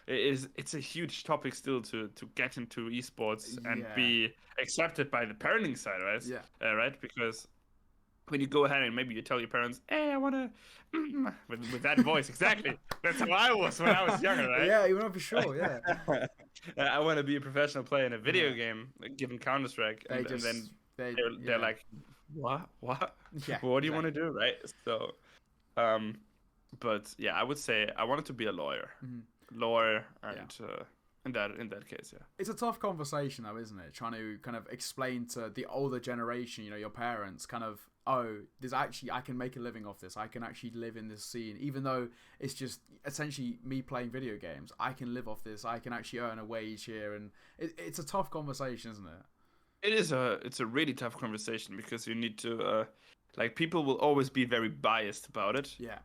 it's a huge topic still to get into esports and be accepted by the parenting side, right? Yeah. Right, because when you go ahead and maybe you tell your parents, hey, I want to, with that voice, exactly. That's how I was when I was younger, right? Yeah, you know, for sure, yeah. I want to be a professional player in a video game, given Counter-Strike, and then they're like, what? Yeah, what do you want to do, right? So, but yeah, I would say I wanted to be a lawyer. Lawyer, and in that case, yeah. It's a tough conversation though, isn't it? Trying to kind of explain to the older generation, your parents, kind of, there's actually, I can make a living off this. I can actually live in this scene, even though it's just essentially me playing video games. I can live off this. I can actually earn a wage here, and it's a tough conversation, isn't it? It's a really tough conversation, because you need to people will always be very biased about it. Yeah.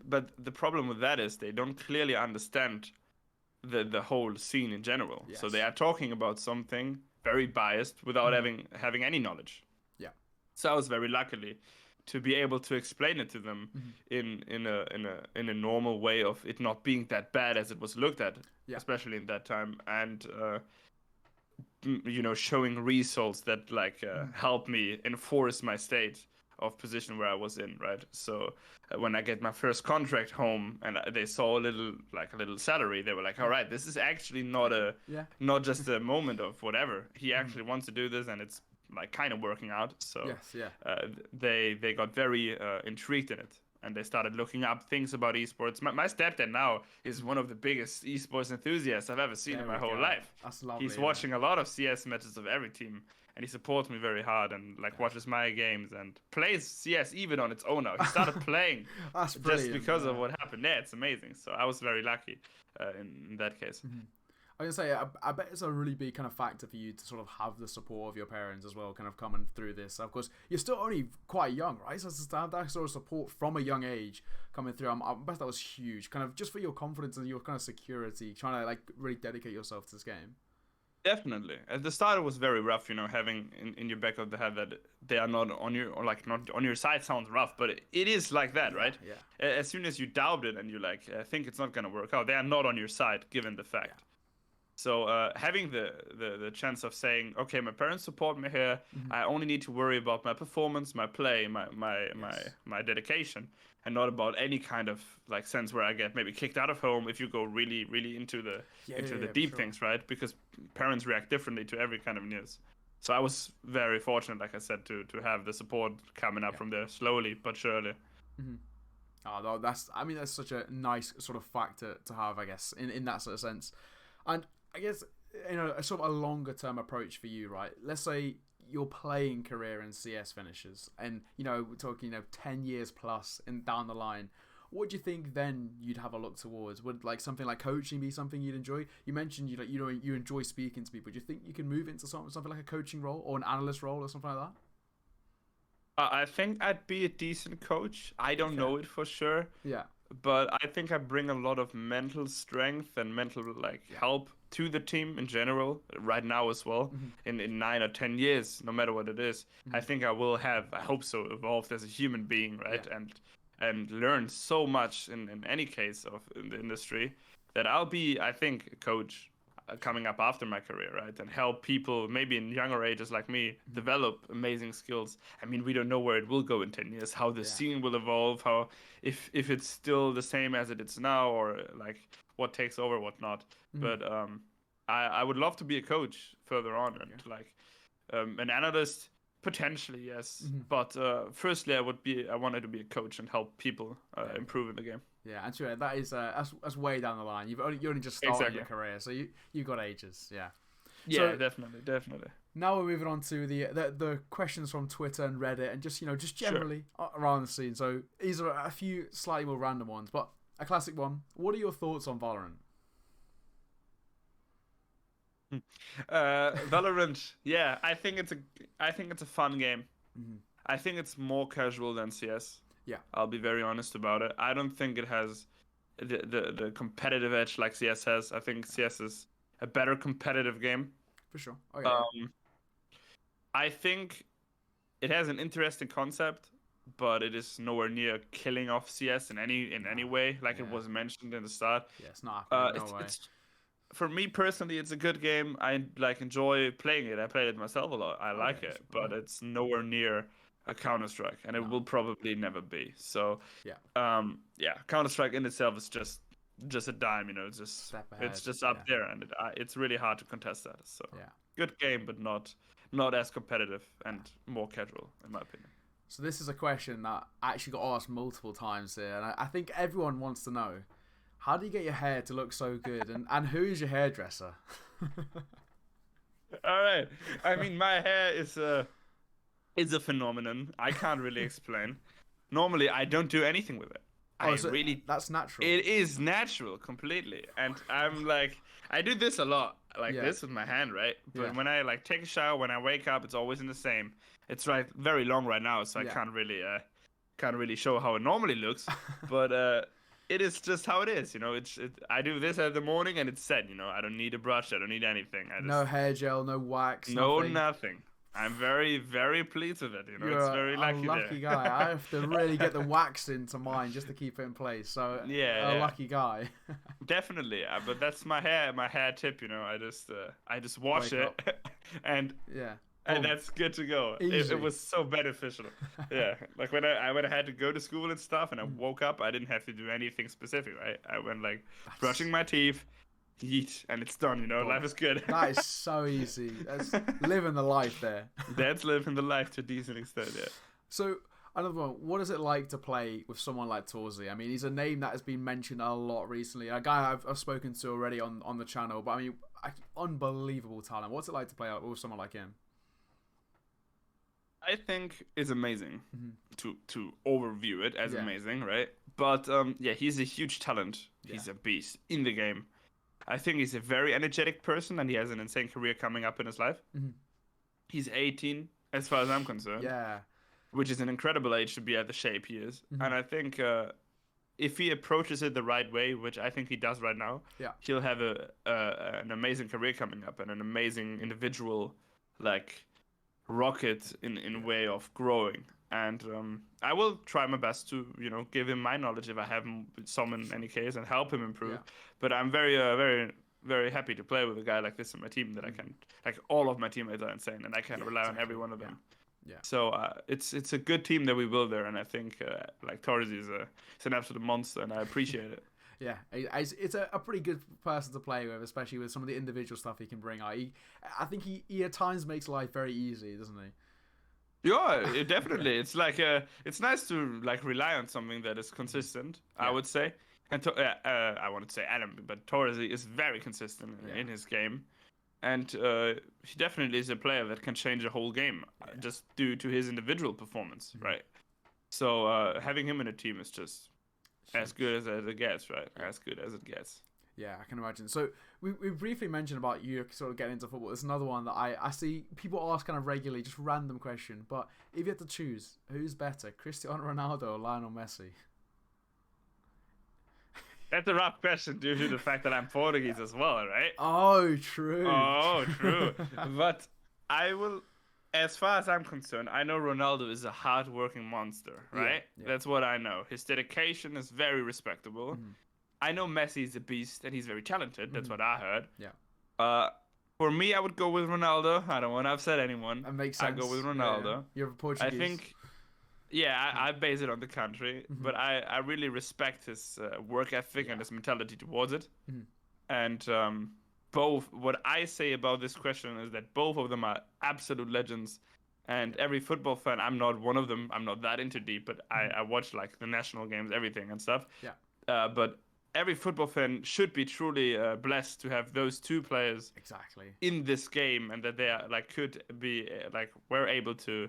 But the problem with that is they don't clearly understand the whole scene in general. Yes. So they are talking about something very biased without having any knowledge. Yeah. So I was very lucky to be able to explain it to them in a normal way of it not being that bad as it was looked at, especially in that time, and showing results that help me enforce my state of position where I was in, right? So when I get my first contract home and they saw a little salary, they were like, all right, this is actually not just a moment of whatever. He actually wants to do this, and it's kind of working out. So they got very intrigued in it, and they started looking up things about esports. My stepdad now is one of the biggest esports enthusiasts I've ever seen in my whole life. That's lovely. He's watching a lot of CS matches of every team, and he supports me very hard, and watches my games and plays CS even on its own now. He started playing just because of what happened. Yeah, it's amazing. So I was very lucky in that case. I was gonna say, I bet it's a really big kind of factor for you to sort of have the support of your parents as well, kind of coming through this. Of course, you're still only quite young, right? So to have that sort of support from a young age coming through, I bet that was huge. Kind of just for your confidence and your kind of security, trying to really dedicate yourself to this game. Definitely. At the start, it was very rough, having in your back of the head that they are not on your, or not on your side sounds rough, but it is like that, right? Yeah. As soon as you doubt it and you think it's not going to work out, they are not on your side, given the fact. Yeah. So having the chance of saying, okay, my parents support me here. I only need to worry about my performance, my play, my dedication, and not about any kind of sense where I get maybe kicked out of home if you go really, really into the deep things, right? Because parents react differently to every kind of news. So I was very fortunate, like I said, to have the support coming up from there slowly but surely. Oh, that's such a nice sort of factor to have, I guess, in that sort of sense. And I guess, a sort of a longer term approach for you, right? Let's say your playing career in CS finishes, and we're talking 10 years plus and down the line. What do you think then you'd have a look towards? Would something like coaching be something you'd enjoy? You mentioned you enjoy speaking to people. Do you think you can move into something like a coaching role or an analyst role or something like that? I think I'd be a decent coach. I don't know it for sure. Yeah. But I think I bring a lot of mental strength and mental help to the team in general right now as well. In 9 or 10 years, no matter what it is, I think I will have, I hope so, evolved as a human being, right? And learn so much in any case in the industry that I'll be, I think, a coach coming up after my career, right? And help people maybe in younger ages like me develop amazing skills. I mean, we don't know where it will go in 10 years, how the scene will evolve, how if it's still the same as it is now, or what takes over, what not. But I would love to be a coach further on, and like an analyst potentially, yes. But firstly, I wanted to be a coach and help people improve in the game. Yeah, and sure, that is that's way down the line. You're only just starting your career, so you got ages. Yeah. Yeah, so, definitely. Now we're moving on to the questions from Twitter and Reddit, and just generally around the scene. So these are a few slightly more random ones, but a classic one. What are your thoughts on Valorant? Valorant, yeah, I think it's a fun game. I think it's more casual than CS. Yeah, I'll be very honest about it. I don't think it has the competitive edge like CS has. I think CS is a better competitive game. For sure. Oh, yeah. I think it has an interesting concept, but it is nowhere near killing off CS in any way, like it was mentioned in the start. Yeah, it's not. It's for me personally, it's a good game. I enjoy playing it. I played it myself a lot. I like it, but it's nowhere near a Counter-Strike, and it will probably never be. So Counter-Strike in itself is just a dime, it's just up there, and it's really hard to contest that. So good game, but not as competitive and more casual, in my opinion. So this is a question that I actually got asked multiple times here, and I think everyone wants to know: how do you get your hair to look so good, and who is your hairdresser? All right, I mean, my hair is a phenomenon. I can't really explain. Normally, I don't do anything with it. That's natural. It is natural completely, and I'm like, I do this a lot, this with my hand, right? But when I take a shower, when I wake up, it's always in the same. It's very long right now, so I can't really show how it normally looks, but it is just how it is, I do this in the morning and it's set, I don't need a brush, I don't need anything. No hair gel, no wax, nothing. I'm very, very pleased with it. You're it's very lucky. A lucky guy. I have to really get the wax into mine just to keep it in place. So lucky guy. Definitely, but that's my hair tip. I just wash it, and and that's good to go. It was so beneficial. Like when I had to go to school and stuff, and I woke up, I didn't have to do anything specific. Right, I went brushing my teeth. Eat and it's done, life is good. That is so easy. That's living the life there. That's living the life to a decent extent, yeah. So, another one, what is it like to play with someone like Torsi? I mean, he's a name that has been mentioned a lot recently. A guy I've spoken to already on the channel, but I mean, unbelievable talent. What's it like to play with someone like him? I think it's amazing to overview it as amazing, right? But he's a huge talent. He's a beast in the game. I think he's a very energetic person, and he has an insane career coming up in his life. He's 18, as far as I'm concerned. Yeah. Which is an incredible age to be at the shape he is. And I think if he approaches it the right way, which I think he does right now, he'll have an amazing career coming up and an amazing individual, rocket in way of growing. And I will try my best to, give him my knowledge if I have some in any case and help him improve. But I'm very, very, very happy to play with a guy like this in my team that I can, all of my teammates are insane, and I can rely on every one of them. So it's a good team that we build there, and I think Torsi is an absolute monster, and I appreciate it. Yeah, it's a pretty good person to play with, especially with some of the individual stuff he can bring out. I think he at times makes life very easy, doesn't he? Yeah, definitely. It's it's nice to rely on something that is consistent. I would say, and I want to say Adam, but Torsi is very consistent in his game, and he definitely is a player that can change a whole game just due to his individual performance, right? So having him in a team is just as good as it gets, right? As good as it gets. Yeah, I can imagine. So we briefly mentioned about you sort of getting into football. There's another one that I see people ask kind of regularly, just random question. But if you had to choose, who's better, Cristiano Ronaldo or Lionel Messi? That's a rough question due to the fact that I'm Portuguese as well, right? Oh, true. Oh, true. But I will, as far as I'm concerned, I know Ronaldo is a hard-working monster, right? Yeah. That's what I know. His dedication is very respectable. I know Messi is a beast and he's very talented. That's what I heard. Yeah. For me, I would go with Ronaldo. I don't want to upset anyone. That makes sense. I go with Ronaldo. Yeah. You're Portuguese. I think, I base it on the country, but I really respect his work ethic and his mentality towards it. And both. What I say about this question is that both of them are absolute legends. And every football fan, I'm not one of them. I'm not that into deep, but I watch like the national games, everything and stuff. Yeah. But every football fan should be truly blessed to have those two players Exactly in this game, and that they are like could be like were able to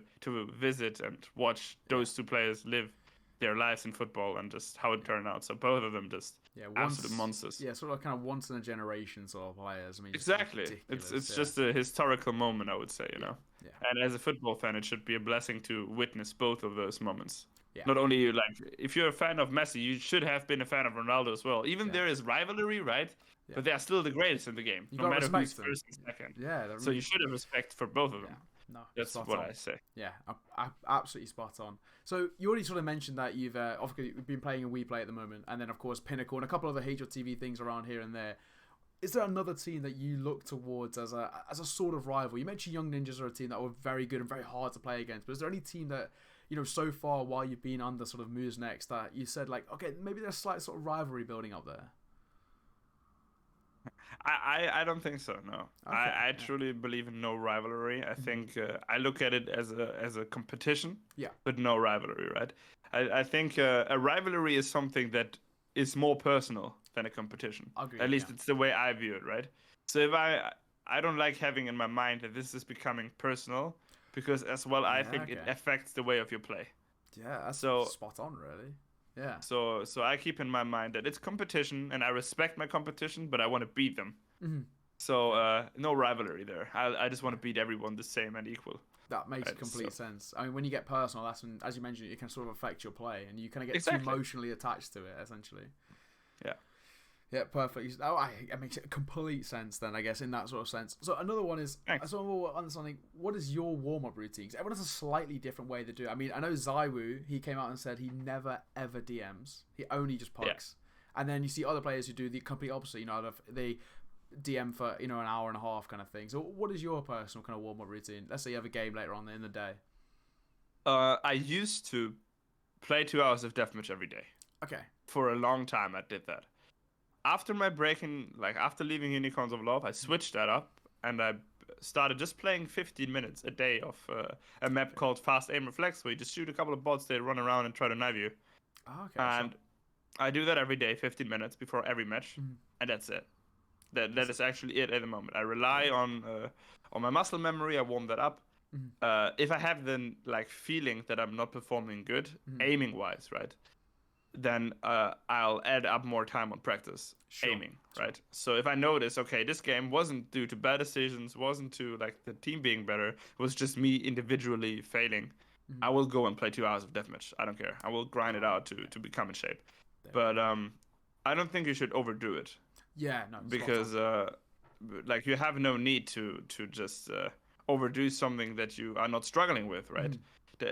visit and watch those two players live their lives in football and just how it turned out. So both of them just absolute monsters. Yeah, sort of kind of once in a generation sort of players. I mean, exactly. It's just a historical moment, I would say, you know. Yeah. And as a football fan, it should be a blessing to witness both of those moments. Yeah. Not only like if you're a fan of Messi, you should have been a fan of Ronaldo as well. Even there is rivalry, right? Yeah. But they are still the greatest in the game, no matter who's first and second. Yeah. So you should have respect for both of them. No, that's what I say. Yeah, absolutely spot on. So you already sort of mentioned that you've been playing in WePlay at the moment, and then of course Pinnacle and a couple other HLTV things around here and there. Is there another team that you look towards as a sort of rival? You mentioned Young Ninjas are a team that were very good and very hard to play against, but is there any team that, you know, so far while you've been under sort of Mouz NXT that you said like, okay, maybe there's a slight sort of rivalry building up there? I don't think so. No, okay, I truly believe in no rivalry. I think I look at it as a competition, but no rivalry. Right? I think a rivalry is something that is more personal than a competition. Agreed, at least it's the way I view it. Right? So if I don't like having in my mind that this is becoming personal, because as well I think it affects the way of your play. Yeah, that's so spot on, really. Yeah. So I keep in my mind that it's competition, and I respect my competition, but I want to beat them. Mm-hmm. So no rivalry there. I just want to beat everyone the same and equal. That makes complete sense. I mean, when you get personal, that's when, as you mentioned, it can sort of affect your play, and you kind of get too emotionally attached to it, essentially. Yeah. Yeah, perfect. It makes complete sense then, I guess, in that sort of sense. So another one is, understanding, what is your warm-up routine? 'Cause everyone has a slightly different way to do it. I mean, I know Zywoo, he came out and said he never, ever DMs. He only just pucks. Yeah. And then you see other players who do the complete opposite. You know, they DM for, you know, an hour and a half kind of thing. So what is your personal kind of warm-up routine? Let's say you have a game later on in the day. I used to play 2 hours of deathmatch every day. Okay. For a long time, I did that. After my break after leaving Unicorns of Love, I switched that up and I started just playing 15 minutes a day of a map called Fast Aim Reflex, where you just shoot a couple of bots, they run around and try to knife you. Oh, okay. And I do that every day, 15 minutes before every match, and that's it. That is actually it at the moment. I rely on my muscle memory. I warm that up. If I have the feeling that I'm not performing good, aiming wise, right? Then I'll add up more time on practice aiming, right? So if I notice, okay, this game wasn't due to bad decisions, wasn't to the team being better, it was just me individually failing, I will go and play 2 hours of deathmatch. I don't care. I will grind it out to become in shape. But I don't think you should overdo it. Yeah, no. Because you have no need to just overdo something that you are not struggling with, right?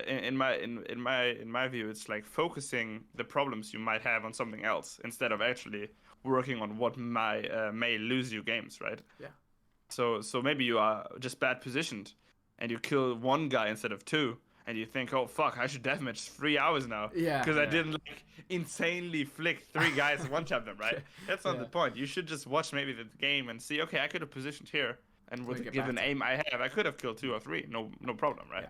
In my view, it's like focusing the problems you might have on something else instead of actually working on what may lose you games, right? Yeah. So maybe you are just bad positioned, and you kill one guy instead of two, and you think, oh fuck, I should deathmatch 3 hours now. Yeah. Because I didn't insanely flick 3 guys and one-tap them, right? That's not the point. You should just watch maybe the game and see, okay, I could have positioned here, and with the given aim I have, I could have killed 2 or 3, no problem, right? Yeah.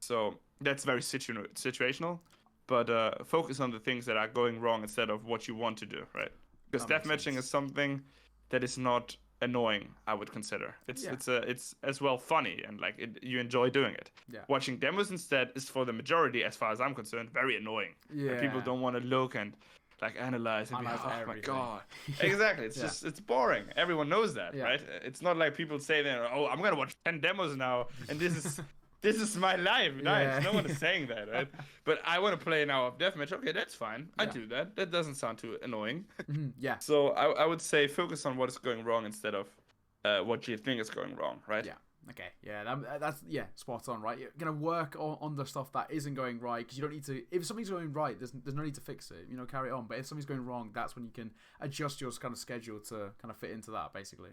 So that's very situational, but focus on the things that are going wrong instead of what you want to do, right? Because deathmatching is something that is not annoying, I would consider. It's as well funny and you enjoy doing it. Yeah. Watching demos instead is for the majority, as far as I'm concerned, very annoying. Yeah. And people don't want to look and analyze and be like, oh everything. My god. Exactly. It's just it's boring. Everyone knows that, right? It's not like people say that, oh, I'm gonna watch 10 demos now and this is my life. Nice. No one is saying that, right? But I want to play an hour of deathmatch. Okay, that's fine. I do that. That doesn't sound too annoying. Yeah. So I would say focus on what is going wrong instead of what you think is going wrong, right? Yeah. Okay. Yeah. That's spot on, right? You're gonna work on the stuff that isn't going right, because you don't need to. If something's going right, there's no need to fix it. You know, carry it on. But if something's going wrong, that's when you can adjust your kind of schedule to kind of fit into that, basically.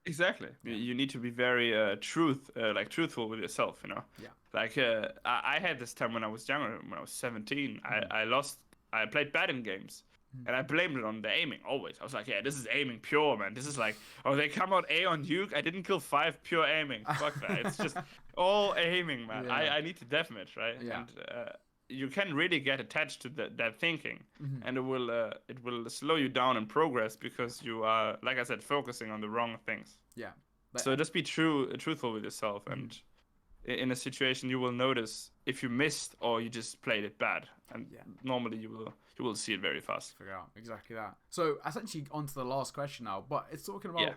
Exactly. You need to be very truthful with yourself, you know? Yeah. I had this time when I was younger, when I was 17, I played bad in games. And I blamed it on the aiming always. I was like, yeah, this is aiming pure, man. This is like, oh, they come out A on Duke. I didn't kill 5 pure aiming. Fuck that. It's just all aiming, man. Yeah. I need to deathmatch, right? Yeah. And you can really get attached to that thinking, and it will slow you down in progress because you are, like I said, focusing on the wrong things. Yeah. So just be truthful with yourself, and in a situation you will notice if you missed or you just played it bad, and normally you will see it very fast. Figure out exactly that. So essentially, on to the last question now, but it's talking about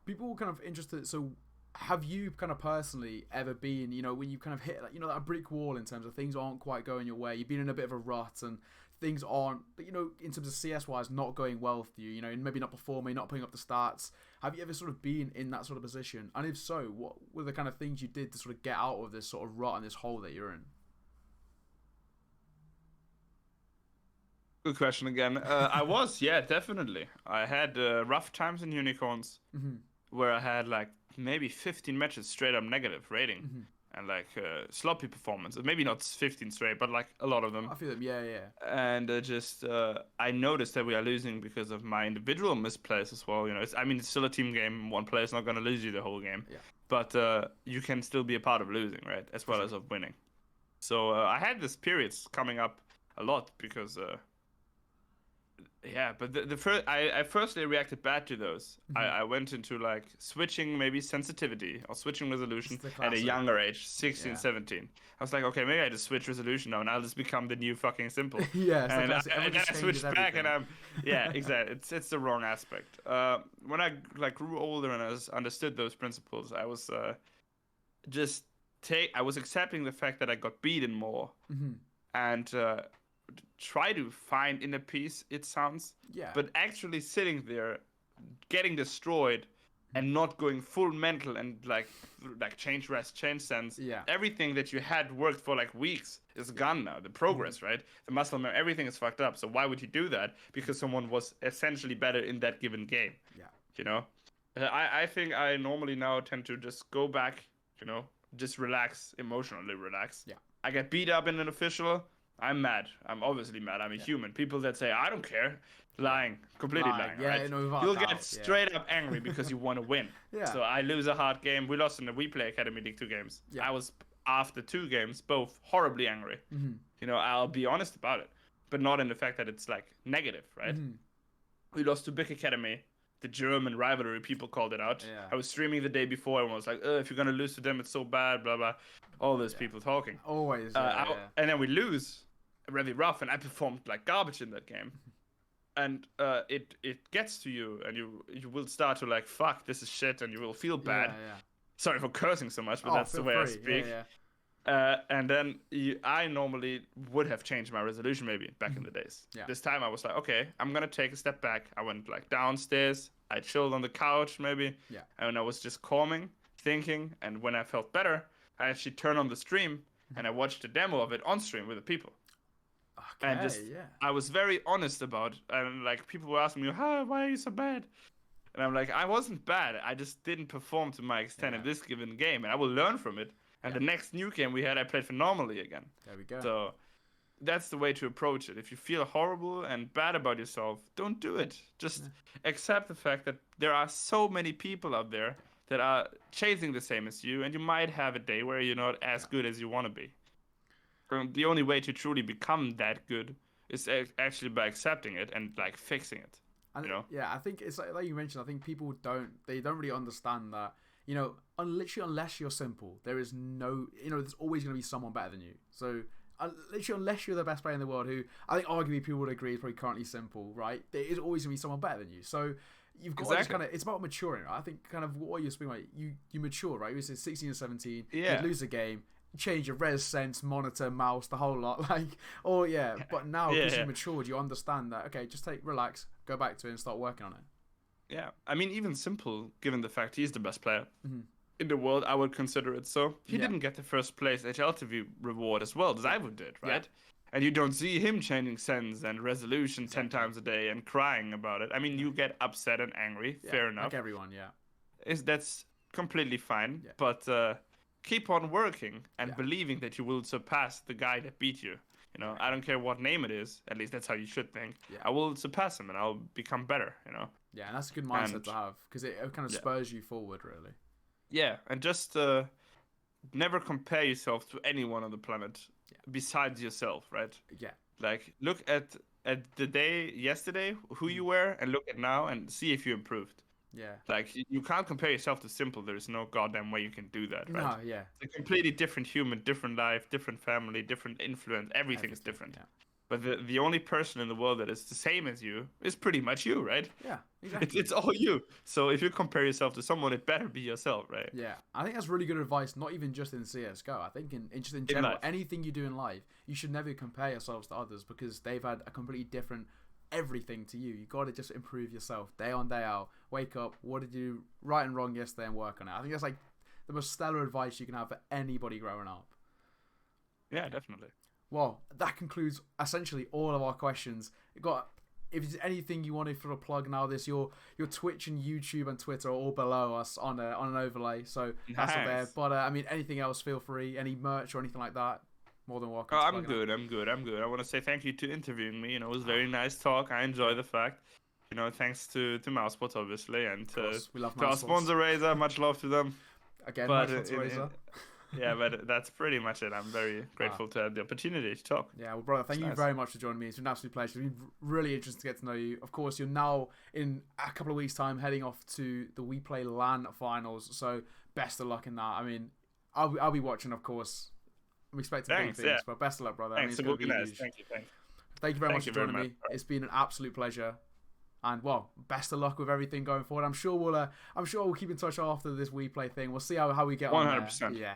people kind of interested. So have you kind of personally ever been, when you kind of hit, that brick wall in terms of things aren't quite going your way, you've been in a bit of a rut and things aren't, in terms of CS wise, not going well for you, and maybe not performing, not putting up the stats. Have you ever sort of been in that sort of position? And if so, what were the kind of things you did to sort of get out of this sort of rut and this hole that you're in? Good question again. I was, definitely. I had rough times in Unicorns where I had like maybe 15 matches straight up negative rating and like sloppy performances. Maybe not 15 straight, but like a lot of them. I feel them, yeah. And I noticed that we are losing because of my individual misplays as well. It's still a team game. One player is not going to lose you the whole game. Yeah. But you can still be a part of losing, right? As well as of winning. So I had these periods coming up a lot because... but the first I firstly reacted bad to those. I went into like switching maybe sensitivity or switching resolution at a younger age, 16, 17. I was like, okay, maybe I just switch resolution now and I'll just become the new fucking simple. And then I switched back and I'm exactly. It's the wrong aspect. When I like grew older and I understood those principles, I was I was accepting the fact that I got beaten more and try to find inner peace, it sounds. Yeah. But actually sitting there, getting destroyed, and not going full mental and like change rest, change sense. Yeah. Everything that you had worked for like weeks is gone now. The progress, right? The muscle memory, everything is fucked up. So why would you do that? Because someone was essentially better in that given game. Yeah. I think I normally now tend to just go back, just relax, emotionally relax. Yeah. I get beat up in an official. I'm mad. I'm obviously mad. I'm a human. People that say, I don't care, lying. Completely lying. Yeah, right? You'll get straight up angry because you want to win. So I lose a hard game. We lost in the We Play Academy League 2 games. Yeah. I was, after 2 games, both horribly angry. I'll be honest about it. But not in the fact that it's like negative, right? We lost to Big Academy. The German rivalry, people called it out. Yeah. I was streaming the day before. Everyone was like, if you're going to lose to them, it's so bad, blah, blah. All those people talking. Always. And then we lose. Really rough, and I performed like garbage in that game, and it gets to you, and you will start to like, fuck, this is shit, and you will feel bad. Sorry for cursing so much, but that's the way I speak. And then I normally would have changed my resolution maybe back in the days. This time I was like, okay, I'm gonna take a step back. I went like downstairs, I chilled on the couch maybe, and I was just calming, thinking, and when I felt better, I actually turned on the stream and I watched a demo of it on stream with the people. Okay, and I was very honest about it. And like people were asking me, why are you so bad? And I'm like, I wasn't bad. I just didn't perform to my extent in this given game, and I will learn from it. And the next new game we had, I played phenomenally again. There we go. So that's the way to approach it. If you feel horrible and bad about yourself, don't do it. Just accept the fact that there are so many people out there that are chasing the same as you, and you might have a day where you're not as good as you want to be. The only way to truly become that good is actually by accepting it and like fixing it. And yeah, I think it's like you mentioned. I think people don't really understand that. Literally unless you're simple, there is no. There's always going to be someone better than you. So literally, unless you're the best player in the world, who I think arguably people would agree is probably currently simple, right? There is always going to be someone better than you. So you've got to just kind of. It's about maturing. Right? I think kind of what you're speaking about. You mature, right? You say 16 or 17. You lose a game. Change your res sense, monitor, mouse, the whole lot. But now because you matured, you understand that. Okay, just relax, go back to it, and start working on it. Yeah, I mean, even simple, given the fact he's the best player in the world, I would consider it so. He didn't get the first place HLTV reward as well as I would did, right? Yeah. And you don't see him changing sense and resolution 10 times a day and crying about it. I mean, you get upset and angry, fair enough. Like everyone, That's completely fine, but keep on working and believing that you will surpass the guy that beat you. You know, I don't care what name it is. At least that's how you should think. Yeah. I will surpass him and I'll become better. You know. Yeah, and that's a good mindset to have because it kind of spurs you forward, really. Yeah, and just never compare yourself to anyone on the planet besides yourself, right? Yeah. Like, look at the day yesterday, who you were, and look at now, and see if you improved. Yeah. Like, you can't compare yourself to Simple. There's no goddamn way you can do that, right? No, yeah. It's a completely different human, different life, different family, different influence. Everything's different. Yeah. But the only person in the world that is the same as you is pretty much you, right? Yeah, exactly. It's all you. So if you compare yourself to someone, it better be yourself, right? Yeah, I think that's really good advice, not even just in CSGO. I think in just in general, anything you do in life, you should never compare yourselves to others because they've had a completely different everything to you. You got to just improve yourself day on, day out. Wake up, what did you do right and wrong yesterday and work on it. I think that's like the most stellar advice you can have for anybody growing up. Yeah, definitely. Well, that concludes essentially all of our questions. If there's anything you wanted for a plug now, your Twitch and YouTube and Twitter are all below us on an overlay, so that's all there. But I mean, anything else, feel free. Any merch or anything like that, more than welcome. I'm good. I'm good. I want to say thank you to interviewing me. You know, it was very nice talk. I enjoy the fact. You know, thanks to Mousebots obviously, and to our sponsor Razer. Much love to them. Again, much love to Razer. Yeah, but that's pretty much it. I'm very grateful to have the opportunity to talk. Yeah, well, brother, thank you very much for joining me. It's been an absolute pleasure. It's been really interesting to get to know you. Of course, you're now, in a couple of weeks' time, heading off to the We Play LAN finals, so best of luck in that. I mean, I'll be watching, of course. I'm expecting big things, but best of luck, brother. Thanks. I mean, it's going to be huge. Thank you very much for joining me. It's been an absolute pleasure. And well, best of luck with everything going forward. I'm sure we'll keep in touch after this We Play thing. We'll see how we get 100%. on. 100%. Yeah.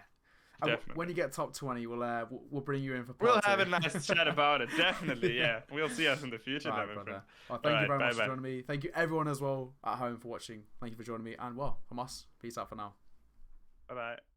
When you get top 20, we'll bring you in for We'll have a nice chat about it. Definitely, yeah. We'll see us in the future, right, then, brother. Well, thank you very much for joining me. Thank you everyone as well at home for watching. Thank you for joining me. And well, from us, peace out for now. Bye-bye.